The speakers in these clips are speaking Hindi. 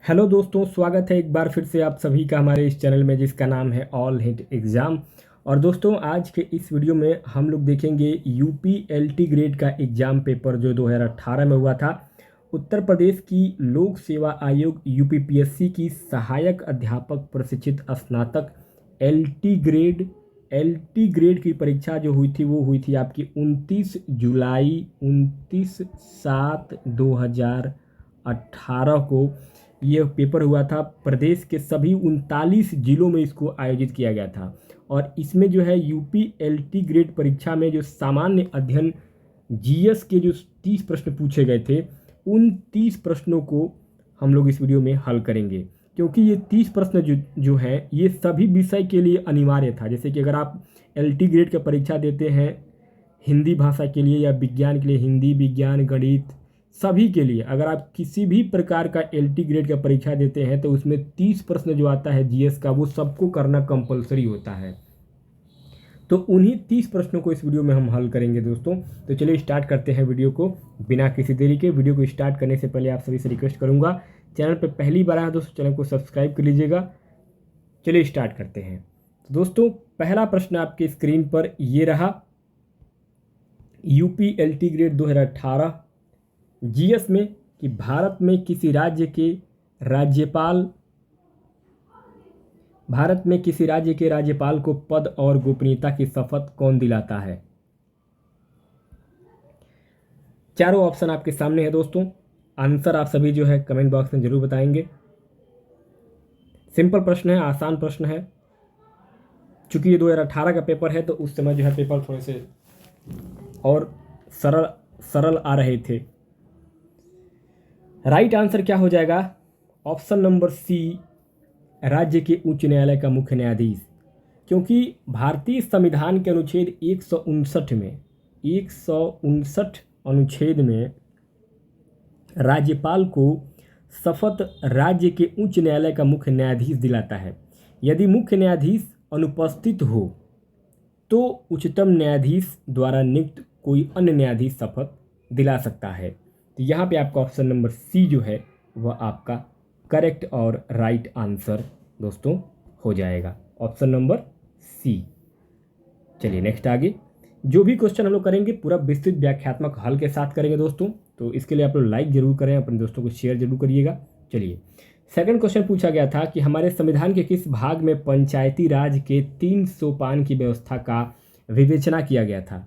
हेलो दोस्तों, स्वागत है एक बार फिर से आप सभी का हमारे इस चैनल में जिसका नाम है ऑल हिट एग्ज़ाम। और दोस्तों, आज के इस वीडियो में हम लोग देखेंगे यूपी एलटी ग्रेड का एग्ज़ाम पेपर जो 2018 में हुआ था। उत्तर प्रदेश की लोक सेवा आयोग यूपीपीएससी की सहायक अध्यापक प्रशिक्षित स्नातक एलटी ग्रेड की परीक्षा जो हुई थी वो हुई थी आपकी 29 7 2018 को ये पेपर हुआ था। प्रदेश के सभी 39 जिलों में इसको आयोजित किया गया था। और इसमें जो है यूपी एलटी ग्रेड परीक्षा में जो सामान्य अध्ययन जीएस के जो 30 प्रश्न पूछे गए थे, उन 30 प्रश्नों को हम लोग इस वीडियो में हल करेंगे। क्योंकि ये 30 प्रश्न जो हैं ये सभी विषय के लिए अनिवार्य था। जैसे कि अगर आप एलटी ग्रेड की परीक्षा देते हैं हिंदी भाषा के लिए या विज्ञान के लिए, हिंदी, विज्ञान, गणित, सभी के लिए अगर आप किसी भी प्रकार का एलटी ग्रेड का परीक्षा देते हैं तो उसमें 30 प्रश्न जो आता है जीएस का वो सबको करना कंपलसरी होता है। तो उन्हीं 30 प्रश्नों को इस वीडियो में हम हल करेंगे दोस्तों। तो चलिए स्टार्ट करते हैं वीडियो को बिना किसी देरी के। वीडियो को स्टार्ट करने से पहले आप सभी से रिक्वेस्ट करूँगा, चैनल पर पहली बार आया दोस्तों चैनल को सब्सक्राइब कर लीजिएगा। चलिए स्टार्ट करते हैं। तो दोस्तों, पहला प्रश्न आपके स्क्रीन पर ये रहा। यूपी एलटी ग्रेड 2018 जीएस में कि भारत में किसी राज्य के राज्यपाल को पद और गोपनीयता की शपथ कौन दिलाता है? चारों ऑप्शन आपके सामने है दोस्तों। आंसर आप सभी जो है कमेंट बॉक्स में जरूर बताएंगे। सिंपल प्रश्न है, आसान प्रश्न है। चूंकि ये 2018 का पेपर है तो उस समय जो है पेपर थोड़े से और सरल आ रहे थे। राइट आंसर क्या हो जाएगा? ऑप्शन नंबर सी, राज्य के उच्च न्यायालय का मुख्य न्यायाधीश। क्योंकि भारतीय संविधान के अनुच्छेद 159 अनुच्छेद में राज्यपाल को शपथ राज्य के उच्च न्यायालय का मुख्य न्यायाधीश दिलाता है। यदि मुख्य न्यायाधीश अनुपस्थित हो तो उच्चतम न्यायाधीश द्वारा नियुक्त कोई अन्य न्यायाधीश शपथ दिला सकता है। तो यहाँ पे आपका ऑप्शन नंबर सी जो है वह आपका करेक्ट और राइट आंसर दोस्तों हो जाएगा, ऑप्शन नंबर सी। चलिए नेक्स्ट आगे। जो भी क्वेश्चन हम लोग करेंगे पूरा विस्तृत व्याख्यात्मक हल के साथ करेंगे दोस्तों। तो इसके लिए आप लोग लाइक जरूर करें, अपने दोस्तों को शेयर जरूर करिएगा। चलिए, सेकंड क्वेश्चन पूछा गया था कि हमारे संविधान के किस भाग में पंचायती राज के 3 सोपान की व्यवस्था का विवेचना किया गया था?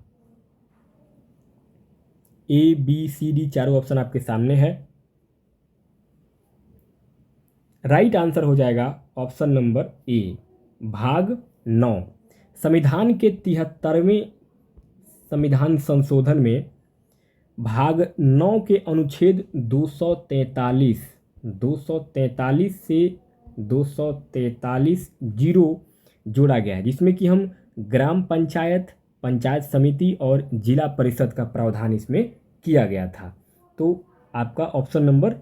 ए, बी, सी, डी चारों ऑप्शन आपके सामने है। राइट आंसर हो जाएगा ऑप्शन नंबर ए, भाग 9। संविधान के 73वें संविधान संशोधन में भाग 9 के अनुच्छेद 243 से 243 जीरो जोड़ा गया है, जिसमें कि हम ग्राम पंचायत, पंचायत समिति और जिला परिषद का प्रावधान इसमें किया गया था। तो आपका ऑप्शन नंबर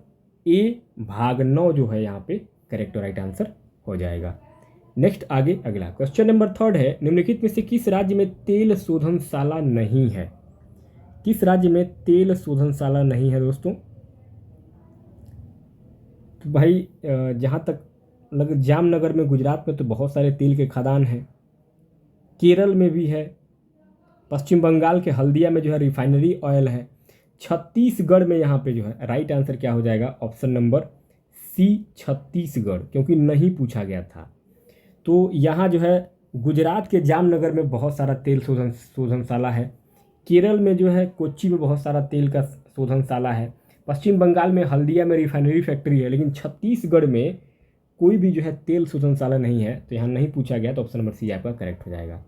ए, भाग 9 जो है यहाँ पे करेक्ट और राइट आंसर हो जाएगा। नेक्स्ट आगे अगला क्वेश्चन नंबर 3 है, निम्नलिखित में से किस राज्य में तेल शोधनशाला नहीं है? किस राज्य में तेल शोधनशाला नहीं है दोस्तों? तो भाई जहाँ तक जामनगर में, गुजरात में तो बहुत सारे तेल के खदान हैं। केरल में भी है। पश्चिम बंगाल के हल्दिया में जो है रिफाइनरी ऑयल है। छत्तीसगढ़ में यहाँ पे जो है राइट आंसर क्या हो जाएगा? ऑप्शन नंबर सी, छत्तीसगढ़, क्योंकि नहीं पूछा गया था। तो यहाँ जो है गुजरात के जामनगर में बहुत सारा तेल शोधनशाला है। केरल में जो है कोच्चि में बहुत सारा तेल का शोधनशाला है। पश्चिम बंगाल में हल्दिया में रिफाइनरी फैक्ट्री है। लेकिन छत्तीसगढ़ में कोई भी जो है तेल शोधनशाला नहीं है, तो यहाँ नहीं पूछा गया। तो ऑप्शन नंबर सी आपका करेक्ट हो जाएगा।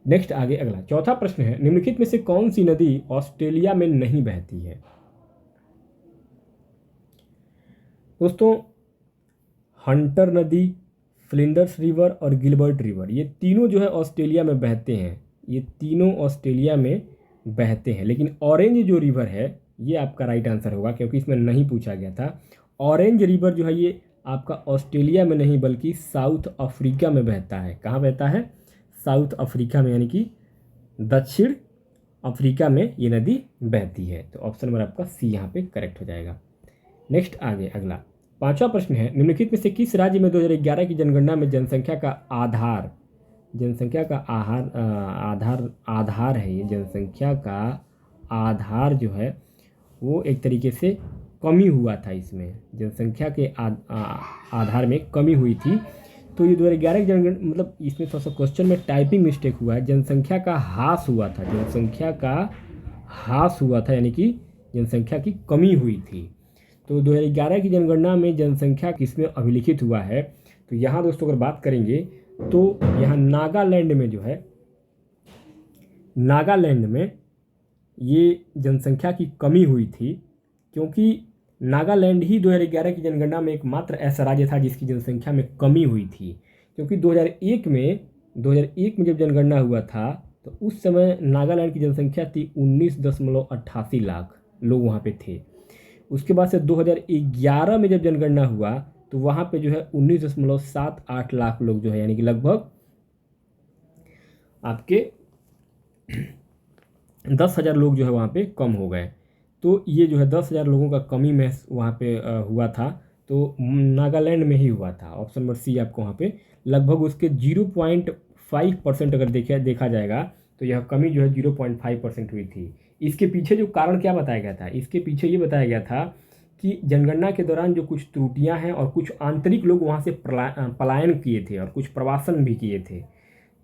नेक्स्ट आगे अगला चौथा प्रश्न है, निम्नलिखित में से कौन सी नदी ऑस्ट्रेलिया में नहीं बहती है? दोस्तों, हंटर नदी, फ्लिंडर्स रिवर और गिलबर्ट रिवर, ये तीनों जो है ऑस्ट्रेलिया में बहते हैं। ये तीनों ऑस्ट्रेलिया में बहते हैं। लेकिन ऑरेंज जो रिवर है ये आपका राइट आंसर होगा, क्योंकि इसमें नहीं पूछा गया था। ऑरेंज रिवर जो है ये आपका ऑस्ट्रेलिया में नहीं बल्कि साउथ अफ्रीका में बहता है। कहाँ बहता है? साउथ अफ्रीका में, यानी कि दक्षिण अफ्रीका में ये नदी बहती है। तो ऑप्शन नंबर आपका सी यहाँ पे करेक्ट हो जाएगा। नेक्स्ट आगे अगला पांचवा प्रश्न है, निम्नलिखित में से किस राज्य में 2011 की जनगणना में जनसंख्या का आधार है, ये जनसंख्या का आधार जो है वो एक तरीके से कमी हुआ था, इसमें जनसंख्या के आधार में कमी हुई थी। तो ये 2011 की जनगणना, मतलब इसमें थोड़ा सा क्वेश्चन में टाइपिंग मिस्टेक हुआ है, जनसंख्या का ह्रास हुआ था, यानी कि जनसंख्या की कमी हुई थी। तो 2011 की जनगणना में जनसंख्या किसमें अभिलिखित हुआ है, तो यहाँ दोस्तों अगर बात करेंगे तो यहाँ नागालैंड में ये जनसंख्या की कमी हुई थी, क्योंकि नागालैंड ही 2011 की जनगणना में एकमात्र ऐसा राज्य था जिसकी जनसंख्या में कमी हुई थी। क्योंकि 2001 में जब जनगणना हुआ था तो उस समय नागालैंड की जनसंख्या थी 19.88 लाख लोग वहाँ पे थे। उसके बाद से 2011 में जब जनगणना हुआ तो वहाँ पे जो है 19.78 लाख लोग जो है, यानी कि लगभग आपके 10,000 लोग जो है वहाँ पे कम हो गए। तो ये जो है 10,000 लोगों का कमी में वहाँ पे हुआ था, तो नागालैंड में ही हुआ था। ऑप्शन नंबर सी आपको वहाँ पे लगभग उसके 0.5% अगर देखा जाएगा तो यह कमी जो है 0.5% हुई थी। इसके पीछे जो कारण क्या बताया गया था, इसके पीछे ये बताया गया था कि जनगणना के दौरान जो कुछ त्रुटियां हैं और कुछ आंतरिक लोग वहाँ से पलायन किए थे और कुछ प्रवासन भी किए थे,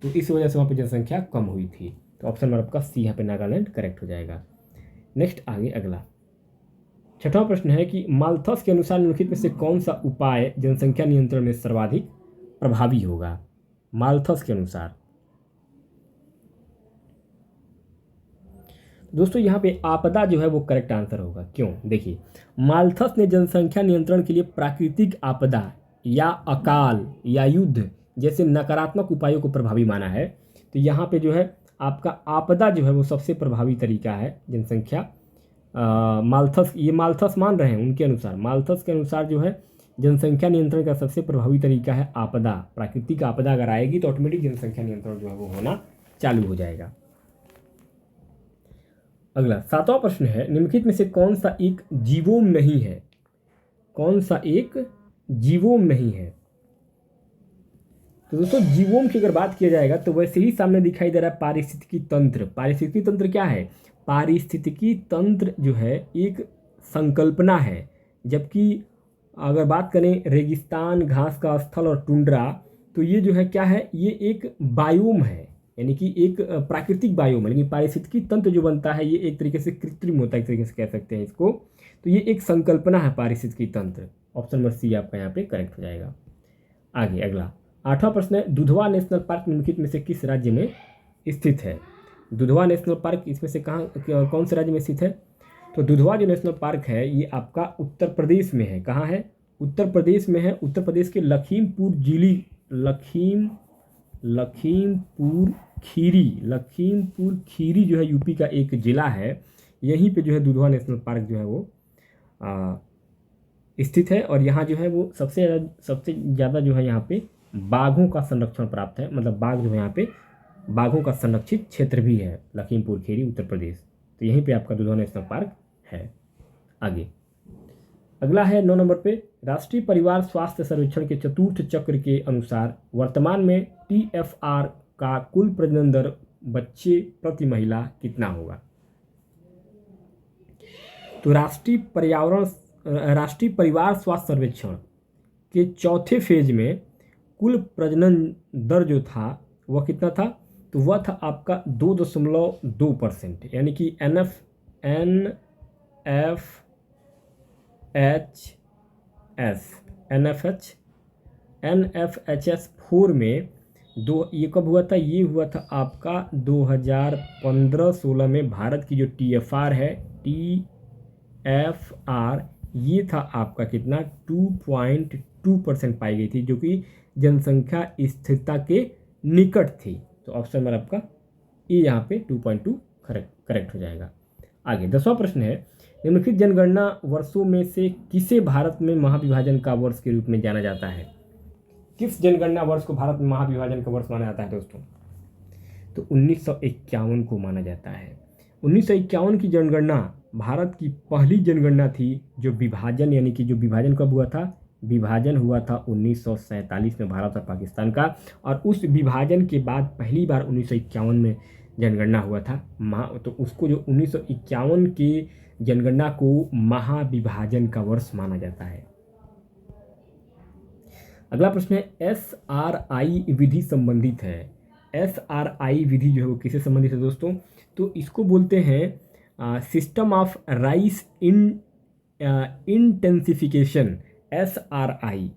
तो इस वजह से वहाँ पे जनसंख्या कम हुई थी। तो ऑप्शन नंबर आपका सी यहाँ पे नागालैंड करेक्ट हो जाएगा। नेक्स्ट आगे अगला छठवां प्रश्न है कि माल्थस के अनुसार निम्नलिखित में से कौन सा उपाय जनसंख्या नियंत्रण में सर्वाधिक प्रभावी होगा। माल्थस के अनुसार दोस्तों यहाँ पे आपदा जो है वो करेक्ट आंसर होगा। क्यों, देखिए माल्थस ने जनसंख्या नियंत्रण के लिए प्राकृतिक आपदा या अकाल या युद्ध जैसे नकारात्मक उपायों को प्रभावी माना है। तो यहाँ पे जो है आपका आपदा जो है वो सबसे प्रभावी तरीका है जनसंख्या। माल्थस मान रहे हैं उनके अनुसार, माल्थस के अनुसार जो है जनसंख्या नियंत्रण का सबसे प्रभावी तरीका है आपदा। प्राकृतिक आपदा अगर आएगी तो ऑटोमेटिक जनसंख्या नियंत्रण जो है वो होना चालू हो जाएगा। अगला सातवां प्रश्न है, निम्नलिखित में से कौन सा एक जीवोम नहीं है। तो दोस्तों जीवोम की अगर बात किया जाएगा तो वैसे ही सामने दिखाई दे रहा है पारिस्थितिकी तंत्र। पारिस्थितिकी तंत्र क्या है, पारिस्थितिकी तंत्र जो है एक संकल्पना है, जबकि अगर बात करें रेगिस्तान, घास का स्थल और टुंड्रा, तो ये जो है क्या है, ये एक बायोम है, यानी कि एक प्राकृतिक बायोम है। लेकिन पारिस्थितिकी तंत्र जो बनता है ये एक तरीके से कृत्रिम होता है, एक तरीके से कह सकते हैं इसको। तो ये एक संकल्पना है पारिस्थितिकी तंत्र। ऑप्शन नंबर सी आपका यहाँ पे करेक्ट हो जाएगा। आगे अगला आठवां प्रश्न है, दुधवा नेशनल पार्क निम्नलिखित में से किस राज्य में स्थित है। दुधवा नेशनल पार्क इसमें से कौन से राज्य में स्थित है। तो दुधवा जो नेशनल पार्क है ये आपका उत्तर प्रदेश में है। कहाँ है, उत्तर प्रदेश में है। उत्तर प्रदेश के लखीमपुर खीरी जो है यूपी का एक ज़िला है, यहीं पे जो है दुधवा नेशनल पार्क जो है वो स्थित है। और यहाँ जो है वो सबसे ज़्यादा जो है यहाँ पे बाघों का संरक्षण प्राप्त है, मतलब बाघ जो है यहाँ पे बाघों का संरक्षित क्षेत्र भी है लखीमपुर खीरी उत्तर प्रदेश। तो यहीं पे आपका दुधवा नेशनल पार्क है। आगे अगला है 9 नंबर पे, राष्ट्रीय परिवार स्वास्थ्य सर्वेक्षण के चतुर्थ चक्र के अनुसार वर्तमान में TFR का कुल प्रजनन दर बच्चे प्रति महिला कितना होगा। तो राष्ट्रीय परिवार स्वास्थ्य सर्वेक्षण के चौथे फेज में कुल प्रजनन दर जो था वह कितना था, तो वह था आपका 2.2%, यानी कि NFHS 4 में ये कब हुआ था, ये हुआ था आपका 2015-16 में। भारत की जो TFR है, TFR ये था आपका कितना 2.2% पाई गई थी, जो कि जनसंख्या स्थिरता के निकट थी। तो ऑप्शन नंबर आपका ये यहाँ पे 2.2 करेक्ट हो जाएगा। आगे 10वां प्रश्न है, निम्नलिखित जनगणना वर्षों में से किसे भारत में महाविभाजन का वर्ष के रूप में जाना जाता है। किस जनगणना वर्ष को भारत में महाविभाजन का वर्ष माना जाता है दोस्तों, तो 1951 को माना जाता है। 1951 की जनगणना भारत की पहली जनगणना थी जो विभाजन, यानी कि जो विभाजन कब हुआ था, विभाजन हुआ था 1947 में भारत और पाकिस्तान का, और उस विभाजन के बाद पहली बार 1951 में जनगणना हुआ था। तो उसको जो 1951 के जनगणना को महाविभाजन का वर्ष माना जाता है। अगला प्रश्न है SRI विधि संबंधित है। SRI विधि जो है वो किससे संबंधित है दोस्तों? तो इसको बोलते हैं system of rice intensification. SRI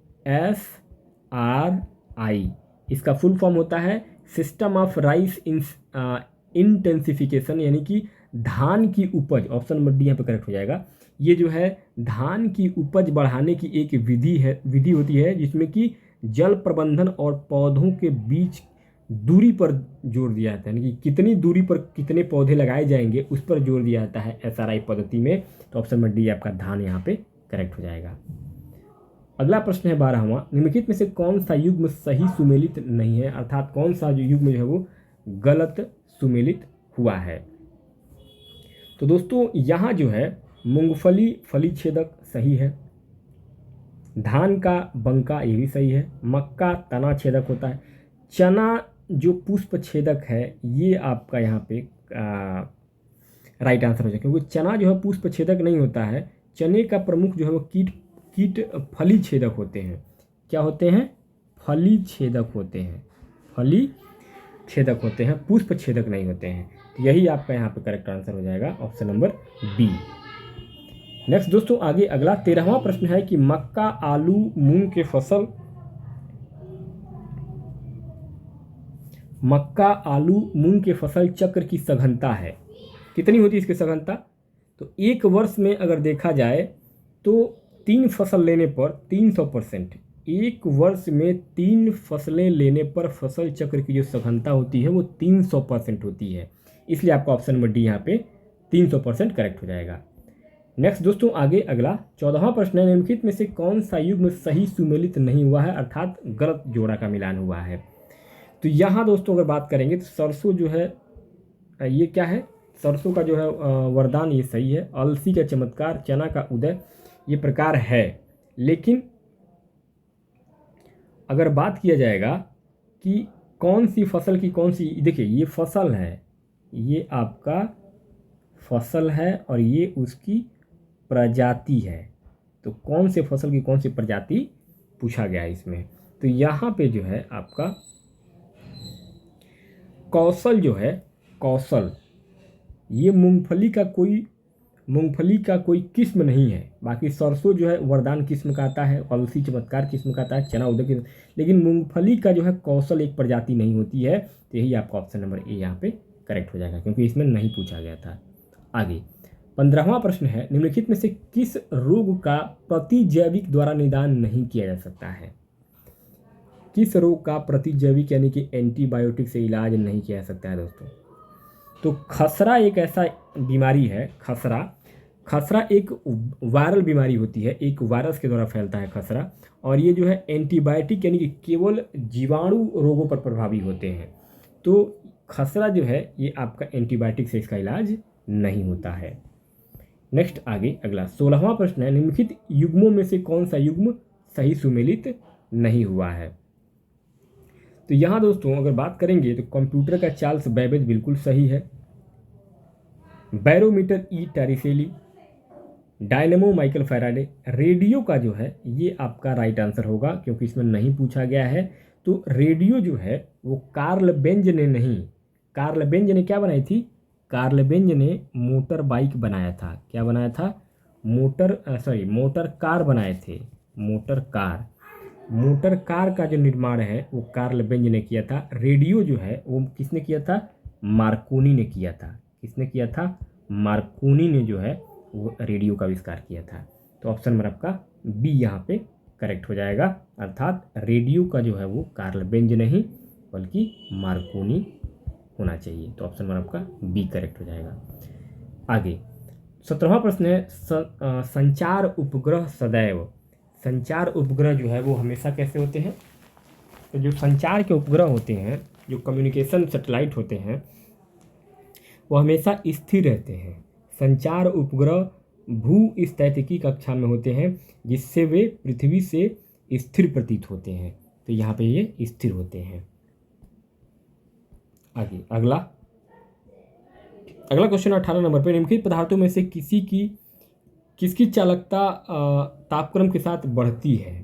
इसका फुल फॉर्म होता है सिस्टम ऑफ राइस इंटेंसिफिकेशन, यानी कि धान की उपज, ऑप्शन नंबर डी यहाँ पे करेक्ट हो जाएगा। ये जो है धान की उपज बढ़ाने की एक विधि होती है जिसमें कि जल प्रबंधन और पौधों के बीच दूरी पर जोर दिया जाता है, यानी कि कितनी दूरी पर कितने पौधे लगाए जाएंगे उस पर जोर दिया जाता है SRI पद्धति में। तो ऑप्शन नंबर डी आपका धान यहाँ पे करेक्ट हो जाएगा। अगला प्रश्न है 12वां, निम्नलिखित में से कौन सा युग्म सही सुमेलित नहीं है, अर्थात कौन सा जो युग्म जो है वो गलत सुमेलित हुआ है। तो दोस्तों यहाँ जो है मूंगफली फली छेदक सही है, धान का बंका ये भी सही है, मक्का तना छेदक होता है, चना जो पुष्प छेदक है ये आपका यहाँ पे राइट आंसर हो जाए, क्योंकि चना जो है पुष्प छेदक नहीं होता है। चने का प्रमुख जो है वो कीट फली छेदक होते हैं। क्या होते हैं? फली छेदक होते हैं, फली छेदक होते हैं, पुष्प छेदक नहीं होते हैं। तो यही आपका यहाँ पे करेक्ट आंसर हो जाएगा, ऑप्शन नंबर बी। नेक्स्ट दोस्तों आगे अगला 13वां प्रश्न है कि मक्का आलू मूंग के फसल, मक्का आलू मूंग के फसल चक्र की सघनता है कितनी होती है इसकी सघनता? तो एक वर्ष में अगर देखा जाए तो 3 फसल लेने पर 300%, एक वर्ष में 3 फसलें लेने पर फसल चक्र की जो सघनता होती है वो 300% होती है, इसलिए आपका ऑप्शन नंबर डी यहाँ पे 300% करेक्ट हो जाएगा। नेक्स्ट दोस्तों आगे अगला 14वां प्रश्न है, निम्नलिखित में से कौन सा युग्म सही सुमेलित नहीं हुआ है, अर्थात गलत जोड़ा का मिलान हुआ है। तो यहाँ दोस्तों अगर बात करेंगे तो सरसों जो है ये क्या है, सरसों का जो है वरदान ये सही है, अलसी का चमत्कार, चना का उदय ये प्रकार है। लेकिन अगर बात किया जाएगा कि कौन सी फसल की कौन सी, देखिए ये फसल है, ये आपका फसल है और ये उसकी प्रजाति है, तो कौन से फसल की कौन सी प्रजाति पूछा गया है इसमें। तो यहाँ पे जो है आपका कौशल जो है, कौशल ये मूंगफली का कोई किस्म नहीं है। बाकी सरसों जो है वरदान किस्म का आता है, अलसी चमत्कार किस्म का आता है, चना उदय किस्म, लेकिन मूंगफली का जो है कौशल एक प्रजाति नहीं होती है। तो यही आपका ऑप्शन नंबर ए यहाँ पे करेक्ट हो जाएगा, क्योंकि इसमें नहीं पूछा गया था। आगे 15वां प्रश्न है, निम्नलिखित में से किस रोग का प्रतिजैविक द्वारा निदान नहीं किया जा सकता है? किस रोग का प्रतिजैविक यानी कि एंटीबायोटिक से इलाज नहीं किया जा सकता है दोस्तों? तो खसरा एक ऐसा बीमारी है, खसरा एक वायरल बीमारी होती है, एक वायरस के द्वारा फैलता है खसरा, और ये जो है एंटीबायोटिक यानी कि केवल जीवाणु रोगों पर प्रभावी होते हैं। तो खसरा जो है ये आपका एंटीबायोटिक से इसका इलाज नहीं होता है। नेक्स्ट आगे अगला 16वां प्रश्न है, निम्नलिखित युग्मों में से कौन सा युग्म सही सुमेलित नहीं हुआ है? तो यहाँ दोस्तों अगर बात करेंगे तो कंप्यूटर का चार्ल्स बैबेज बिल्कुल सही है, बैरोमीटर ई टैरिसेली, डायनेमो माइकल फैराडे, रेडियो का जो है ये आपका राइट आंसर होगा, क्योंकि इसमें नहीं पूछा गया है। तो रेडियो जो है वो कार्ल बेंज ने नहीं, कार्ल बेंज ने क्या बनाई थी? कार्ल बेंज ने मोटर बाइक बनाया था। क्या बनाया था? मोटर कार बनाए थे, मोटर कार का जो निर्माण है वो कार्ल बेंज ने किया था। रेडियो जो है वो किसने किया था? मार्कोनी ने किया था। किसने किया था? मार्कोनी ने जो है वो रेडियो का आविष्कार किया था। तो ऑप्शन नंबर आपका बी यहाँ पे करेक्ट हो जाएगा, अर्थात रेडियो का जो है वो कार्ल बेंज नहीं बल्कि मार्कोनी होना चाहिए। तो ऑप्शन नंबर आपका बी करेक्ट हो जाएगा। आगे 17वां प्रश्न है, संचार उपग्रह सदैव, संचार उपग्रह जो है वो हमेशा कैसे होते हैं? तो जो संचार के उपग्रह होते हैं, जो कम्युनिकेशन सैटेलाइट होते हैं, वो हमेशा स्थिर रहते हैं। संचार उपग्रह भूस्थैतिकी कक्षा में होते हैं, जिससे वे पृथ्वी से स्थिर प्रतीत होते हैं। तो यहाँ पे ये स्थिर होते हैं। आगे अगला क्वेश्चन 18 नंबर पे, निम्नलिखित पदार्थों में से किसकी चालकता तापक्रम के साथ बढ़ती है?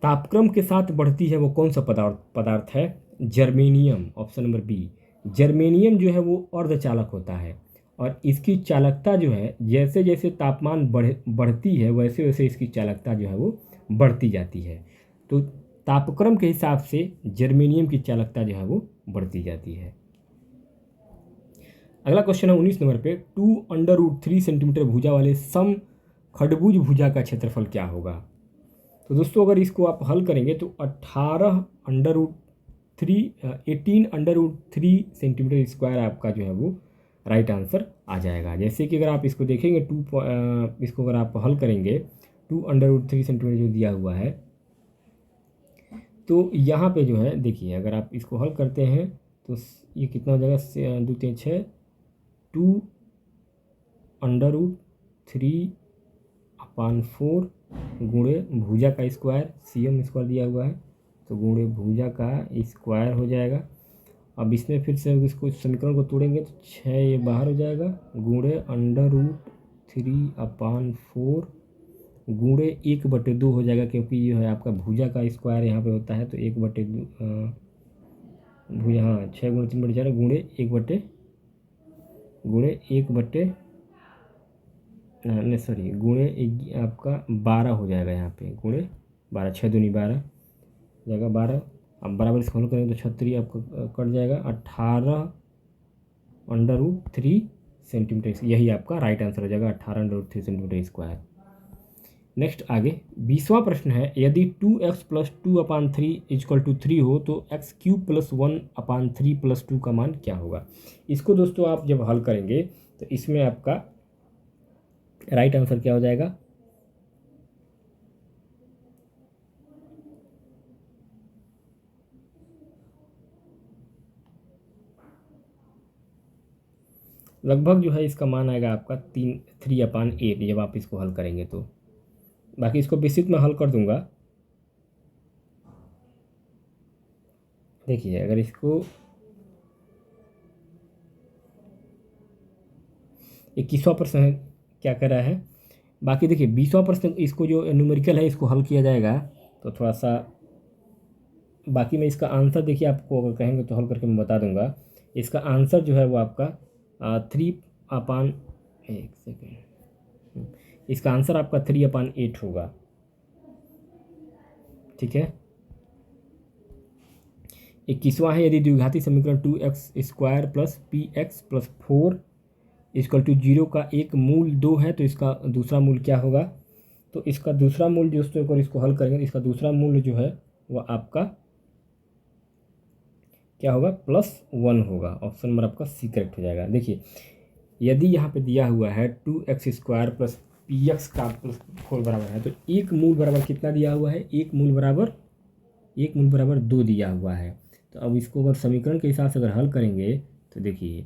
तापक्रम के साथ बढ़ती है वो कौन सा पदार्थ है? Germanium, option number B. Germanium जो है वो अर्धचालक होता है और इसकी चालकता जो है जैसे जैसे तापमान बढ़ती है वैसे वैसे इसकी चालकता जो है वो बढ़ती जाती है। तो तापक्रम के हिसाब से जर्मेनियम की चालकता जो है वो बढ़ती जाती है। अगला क्वेश्चन है 19 नंबर पे, 2√3 सेंटीमीटर भुजा वाले सम खडभुज भुजा का क्षेत्रफल क्या होगा? तो दोस्तों अगर इसको आप हल करेंगे तो 18√3 सेंटीमीटर स्क्वायर आपका जो है वो राइट आंसर आ जाएगा। जैसे कि अगर आप इसको देखेंगे इसको अगर आप हल करेंगे 2√3 सेंटीमीटर जो दिया हुआ है, तो यहाँ पे जो है देखिए अगर आप इसको हल करते हैं तो ये कितना हो जाएगा, 2 3 6, 2√3/4 गुणे भुजा का स्क्वायर, CM स्क्वायर दिया हुआ है तो गुणे भुजा का स्क्वायर हो जाएगा। अब इसमें फिर से इसको समीकरण को तोड़ेंगे तो 6 ये बाहर हो जाएगा, गुणे √3/4 गुणे 1/2 हो जाएगा, क्योंकि ये है आपका भुजा का स्क्वायर यहाँ पे होता है तो 1/2 भुजा, हाँ 6 गुणे 3/4 गुणे 1 गुणे आपका 12 हो जाएगा। यहाँ पे गुणे 12, 6 दूनी 12 जाएगा 12। अब बराबर इसको हल करेंगे तो 36 आपका कट जाएगा, 18√3 सेंटीमीटर, यही आपका राइट आंसर हो जाएगा, 18√3 सेंटीमीटर स्क्वायर। नेक्स्ट आगे 20वां प्रश्न है, यदि 2x + 2/3 = 3 हो तो x³ + 1/3 + 2 का मान क्या होगा? इसको दोस्तों आप जब हल करेंगे तो इसमें आपका राइट आंसर क्या हो जाएगा? लगभग जो है इसका मान आएगा आपका 3/8 जब आप इसको हल करेंगे तो। बाकी इसको बेसिक में हल कर दूंगा। देखिए अगर इसको 21वां प्रश्न है क्या कर रहा है। बाकी देखिए 20वां प्रश्न इसको जो न्यूमेरिकल है इसको हल किया जाएगा तो थोड़ा सा, बाकी मैं इसका आंसर देखिए आपको अगर कहेंगे तो हल करके मैं बता दूंगा। इसका आंसर जो है वो आपका इसका आंसर आपका 3/8 होगा। ठीक है। 21वां है, यदि द्विघाती समीकरण 2x² + px + 4 = 0 का एक मूल 2 है तो इसका दूसरा मूल क्या होगा? तो इसका दूसरा मूल दोस्तों अगर इसको हल करेंगे तो इसका दूसरा मूल जो है वह आपका क्या होगा? +1 होगा। ऑप्शन नंबर आपका सी करेक्ट हो जाएगा। देखिए यदि यहाँ पे दिया हुआ है 2x² + px का +4 बराबर है तो एक मूल बराबर कितना दिया हुआ है? एक मूल बराबर 2 दिया हुआ है। तो अब इसको अगर समीकरण के हिसाब से अगर हल करेंगे तो देखिए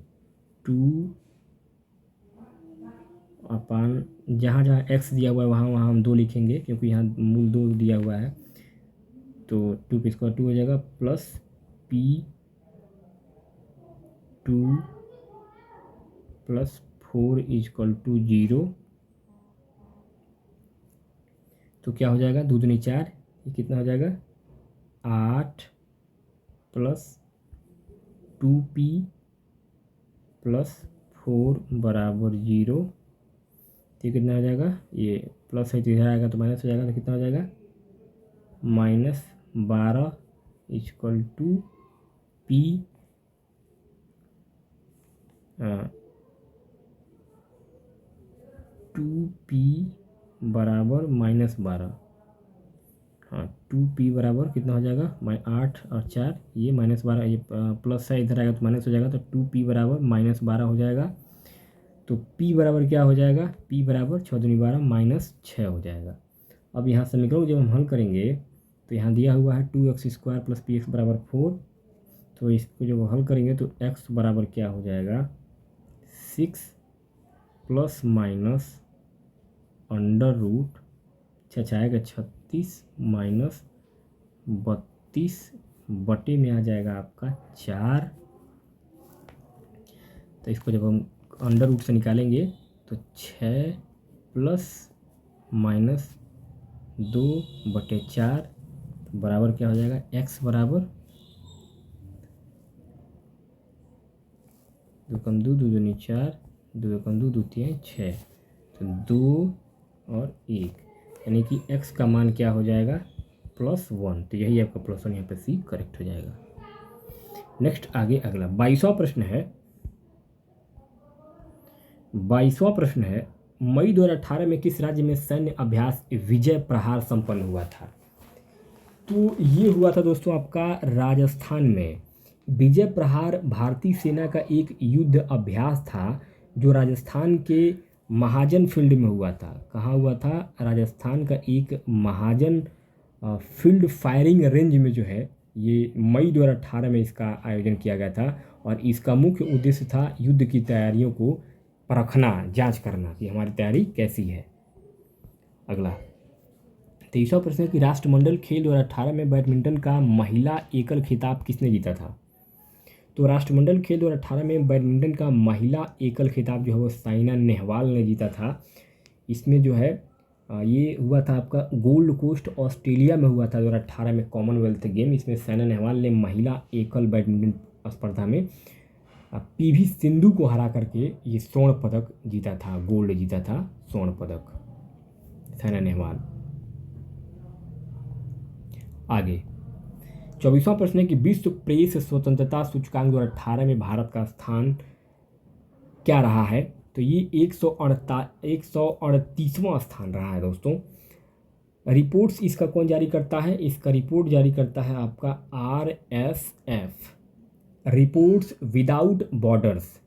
2 अपान जहाँ x दिया हुआ है वहाँ हम 2 लिखेंगे, क्योंकि यहाँ मूल 2 दिया हुआ है तो 2 पे स्क्वायर 2 हो जाएगा, प्लस p2 + 4 = 0। तो क्या हो जाएगा? 2 दूनी 4, ये कितना हो जाएगा? 8 + 2p + 4 = 0। तो कितना हो जाएगा? ये प्लस है तो इधर आएगा तो माइनस हो जाएगा, तो कितना हो जाएगा? -12 = p 2p बराबर -12। हाँ 2p बराबर कितना हो जाएगा? 8 और 4, ये -12, ये प्लस है इधर आएगा तो माइनस हो जाएगा, तो 2p बराबर -12 हो जाएगा। तो p बराबर क्या हो जाएगा? p बराबर 6 दूनी 12 -6 हो जाएगा। अब यहाँ समीकरण जब हम हल करेंगे तो यहाँ दिया हुआ है 2x² + px = 4। तो इसको जब हल करेंगे तो x बराबर क्या हो जाएगा? 6 प्लस माइनस अंडर रूट आएगा 36 माइनस 32 बटे में आ जाएगा आपका 4। तो इसको जब हम अंडर रूट से निकालेंगे तो 6 प्लस माइनस 2/4 बराबर क्या हो जाएगा, x बराबर 2 कम 2 2 दूनी 4, 2 कम 2 2 3 6, तो 2 और 1, यानी कि x का मान क्या हो जाएगा +1। तो यही आपका +1 यहाँ पे सी करेक्ट हो जाएगा। नेक्स्ट आगे अगला 22वां प्रश्न है। 22वां प्रश्न है, मई 2018 में किस राज्य में सैन्य अभ्यास विजय प्रहार संपन्न हुआ था? तो ये हुआ था दोस्तों आपका राजस्थान में। विजय प्रहार भारतीय सेना का एक युद्ध अभ्यास था जो राजस्थान के महाजन फील्ड में हुआ था। कहाँ हुआ था? राजस्थान का एक महाजन फील्ड फायरिंग रेंज में जो है ये मई 2018 में इसका आयोजन किया गया था। और इसका मुख्य उद्देश्य था युद्ध की तैयारियों को परखना, जांच करना कि हमारी तैयारी कैसी है। अगला 23वां प्रश्न है कि राष्ट्रमंडल खेल 2018 में बैडमिंटन का महिला एकल खिताब किसने जीता था? तो राष्ट्रमंडल खेल 2018 में बैडमिंटन का महिला एकल खिताब जो है वो साइना नेहवाल ने जीता था। इसमें जो है ये हुआ था आपका गोल्ड कोस्ट ऑस्ट्रेलिया में हुआ था 2018 में कॉमनवेल्थ गेम। इसमें साइना नेहवाल ने महिला एकल बैडमिंटन स्पर्धा में पीवी सिंधु को हरा करके ये स्वर्ण पदक जीता था, गोल्ड जीता था, स्वर्ण पदक साइना नेहवाल। आगे 24वां प्रश्न है कि विश्व प्रेस स्वतंत्रता सूचकांक 2018 में भारत का स्थान क्या रहा है? तो ये 138वां स्थान रहा है दोस्तों। रिपोर्ट्स इसका कौन जारी करता है? इसका रिपोर्ट जारी करता है आपका RSF, reports without borders.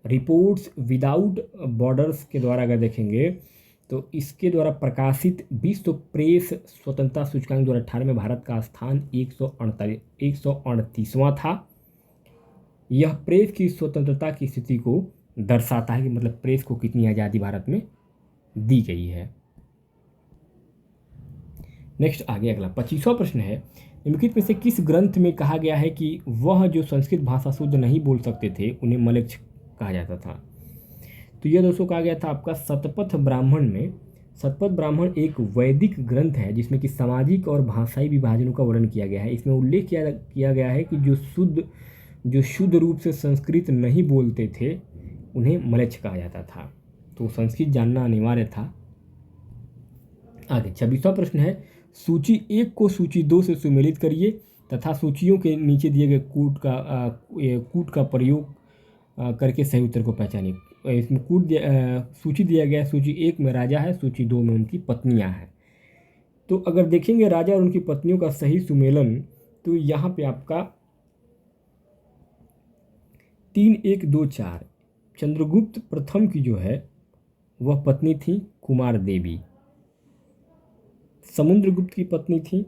Reports without borders के द्वारा अगर देखेंगे तो इसके द्वारा प्रकाशित विश्व प्रेस स्वतंत्रता सूचकांक 2018 में भारत का स्थान 138वां था। यह प्रेस की स्वतंत्रता की स्थिति को दर्शाता है कि मतलब प्रेस को कितनी आज़ादी भारत में दी गई है। नेक्स्ट आगे अगला 25वां प्रश्न है, निम्नलिखित में से किस ग्रंथ में कहा गया है कि वह जो संस्कृत भाषा शुद्ध नहीं बोल सकते थे उन्हें मलेच्छ कहा जाता था? तो यह दोस्तों कहा गया था आपका शतपथ ब्राह्मण में। शतपथ ब्राह्मण एक वैदिक ग्रंथ है जिसमें कि सामाजिक और भाषाई विभाजनों का वर्णन किया गया है। इसमें उल्लेख किया गया है कि जो शुद्ध रूप से संस्कृत नहीं बोलते थे उन्हें मलेच्छ कहा जाता था। तो संस्कृत जानना अनिवार्य था। आगे 26वां प्रश्न है, सूची 1 को सूची 2 से सुमेलित करिए तथा सूचियों के नीचे दिए गए कूट का प्रयोग करके सही उत्तर को पहचानिए। इसमें सूची दिया गया है, सूची 1 में राजा है, सूची 2 में उनकी पत्नियां हैं। तो अगर देखेंगे राजा और उनकी पत्नियों का सही सुमेलन तो यहाँ पे आपका 3 1 2 4 चंद्रगुप्त प्रथम की जो है वह पत्नी थी कुमार देवी। समुद्रगुप्त की पत्नी थी,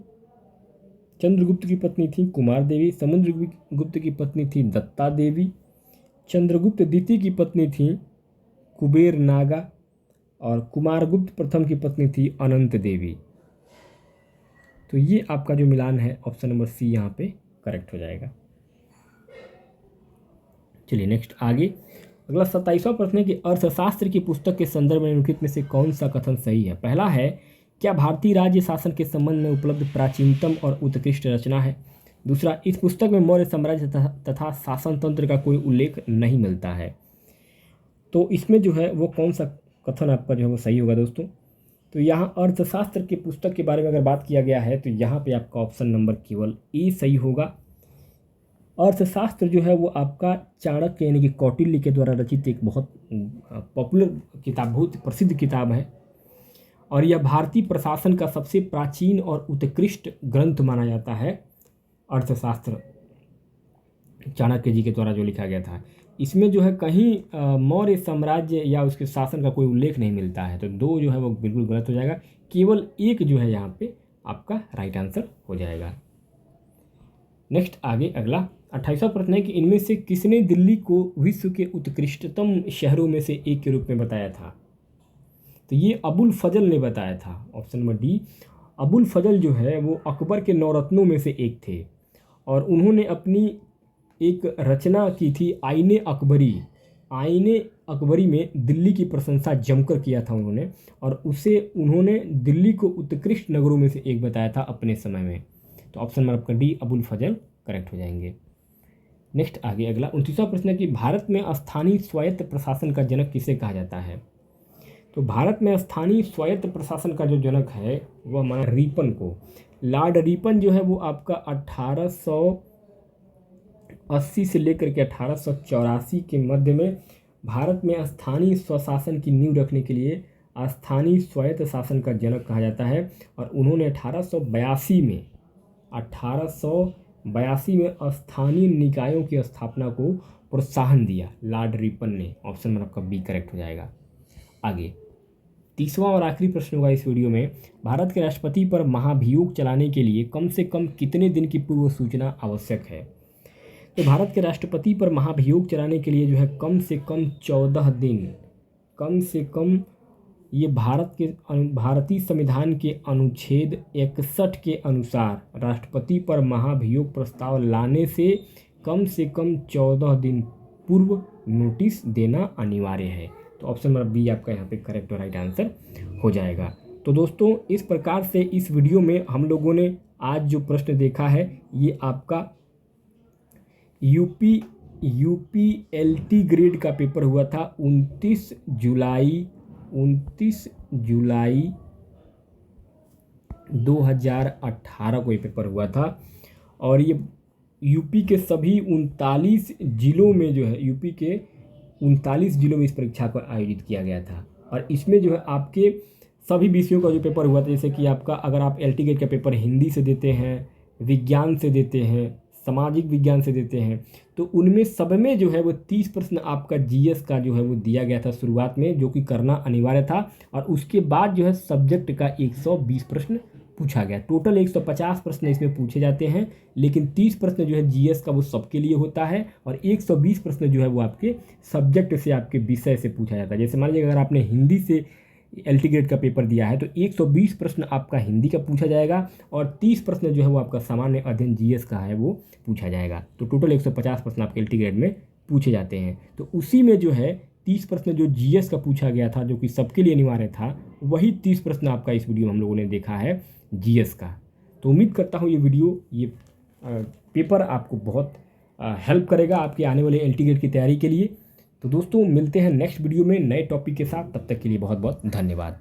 चंद्रगुप्त की पत्नी थी कुमार देवी। समुद्रगुप्त की पत्नी थी दत्ता देवी। चंद्रगुप्त द्वितीय की पत्नी थी कुबेर नागा और कुमारगुप्त प्रथम की पत्नी थी अनंत देवी। तो ये आपका जो मिलान है ऑप्शन नंबर सी यहाँ पे करेक्ट हो जाएगा। चलिए नेक्स्ट आगे अगला 27वां प्रश्न है कि अर्थशास्त्र की पुस्तक के संदर्भ में निम्नलिखित में से कौन सा कथन सही है? पहला है, क्या भारतीय राज्य शासन के संबंध में उपलब्ध प्राचीनतम और उत्कृष्ट रचना है? दूसरा, इस पुस्तक में मौर्य साम्राज्य तथा शासन तंत्र का कोई उल्लेख नहीं मिलता है। तो इसमें जो है वो कौन सा कथन आपका जो है वो सही होगा दोस्तों? तो यहाँ अर्थशास्त्र की पुस्तक के बारे में अगर बात किया गया है तो यहाँ पे आपका ऑप्शन नंबर केवल ए सही होगा। अर्थशास्त्र जो है वो आपका चाणक्य यानी कि कौटिल्य के द्वारा रचित एक बहुत पॉपुलर किताब, बहुत प्रसिद्ध किताब है और यह भारतीय प्रशासन का सबसे प्राचीन और उत्कृष्ट ग्रंथ माना जाता है। अर्थशास्त्र चाणक्य जी के द्वारा जो लिखा गया था, इसमें जो है कहीं मौर्य साम्राज्य या उसके शासन का कोई उल्लेख नहीं मिलता है। तो 2 जो है वो बिल्कुल गलत हो जाएगा, केवल 1 जो है यहाँ पे आपका राइट आंसर हो जाएगा। नेक्स्ट आगे अगला 28वां प्रश्न है कि इनमें से किसने दिल्ली को विश्व के उत्कृष्टतम शहरों में से एक के रूप में बताया था? तो ये अबुल फजल ने बताया था। Option number D. Abul Fazal जो है वो अकबर के नौरत्नों में से एक थे और उन्होंने अपनी एक रचना की थी आईने अकबरी। आईने अकबरी में दिल्ली की प्रशंसा जमकर किया था उन्होंने, और उसे उन्होंने दिल्ली को उत्कृष्ट नगरों में से एक बताया था अपने समय में। तो ऑप्शन नंबर आपका डी अबुल फजल करेक्ट हो जाएंगे। नेक्स्ट आगे अगला 29वां प्रश्न है कि भारत में स्थानीय स्वायत्त प्रशासन का जनक किसे कहा जाता है? तो भारत में स्थानीय स्वायत्त प्रशासन का जो जनक है वह माना रिपन को। लॉर्ड रिपन जो है वो आपका 1880 से लेकर के 1884 के मध्य में भारत में स्थानीय स्वशासन की नींव रखने के लिए स्थानीय स्वायत्त शासन का जनक कहा जाता है। और उन्होंने 1882 में स्थानीय निकायों की स्थापना को प्रोत्साहन दिया लॉर्ड रिपन ने। ऑप्शन नंबर आपका बी करेक्ट हो जाएगा। आगे 30वां और आखिरी प्रश्न होगा इस वीडियो में, भारत के राष्ट्रपति पर महाभियोग चलाने के लिए कम से कम कितने दिन की पूर्व सूचना आवश्यक है? तो भारत के राष्ट्रपति पर महाभियोग चलाने के लिए जो है कम से कम 14 दिन, कम से कम ये भारतीय संविधान के अनुच्छेद 61 के अनुसार राष्ट्रपति पर महाभियोग प्रस्ताव लाने से कम 14 दिन पूर्व नोटिस देना अनिवार्य है। तो ऑप्शन नंबर बी आपका यहाँ पे करेक्ट और राइट आंसर हो जाएगा। तो दोस्तों इस प्रकार से इस वीडियो में हम लोगों ने आज जो प्रश्न देखा है ये आपका यूपीएलटी ग्रेड का पेपर हुआ था 29 जुलाई 2018 को ये पेपर हुआ था। और ये यूपी के सभी 39 जिलों में जो है यूपी के 39 जिलों में इस परीक्षा को आयोजित किया गया था। और इसमें जो है आपके सभी विषयों का जो पेपर हुआ था, जैसे कि आपका अगर आप एलटी ग्रेड का पेपर हिंदी से देते हैं, विज्ञान से देते हैं, सामाजिक विज्ञान से देते हैं, तो उनमें सब में जो है वो 30 प्रश्न आपका जीएस का जो है वो दिया गया था शुरुआत में, जो कि करना अनिवार्य था। और उसके बाद जो है सब्जेक्ट का 120 प्रश्न पूछा गया। टोटल 150 प्रश्न इसमें पूछे जाते हैं, लेकिन 30 प्रश्न जो है जीएस का वो सबके लिए होता है और 120 प्रश्न जो है वो आपके सब्जेक्ट से, आपके विषय से पूछा जाता है। जैसे मान लीजिए अगर आपने हिंदी से एलटी ग्रेड का पेपर दिया है तो 120 प्रश्न आपका हिंदी का पूछा जाएगा और 30 प्रश्न जो है वो आपका सामान्य अध्ययन जीएस का है वो पूछा जाएगा। तो टोटल 150 प्रश्न आपके एलटी ग्रेड में पूछे जाते हैं। तो उसी में जो है 30 प्रश्न जो जीएस का पूछा गया था, जो कि सबके लिए अनिवार्य था, वही 30 प्रश्न आपका इस वीडियो में हम लोगों ने देखा है जीएस का। तो उम्मीद करता हूँ ये पेपर आपको बहुत हेल्प करेगा आपके आने वाले एलटी ग्रेड की तैयारी के लिए। तो दोस्तों मिलते हैं नेक्स्ट वीडियो में नए टॉपिक के साथ, तब तक के लिए बहुत बहुत धन्यवाद।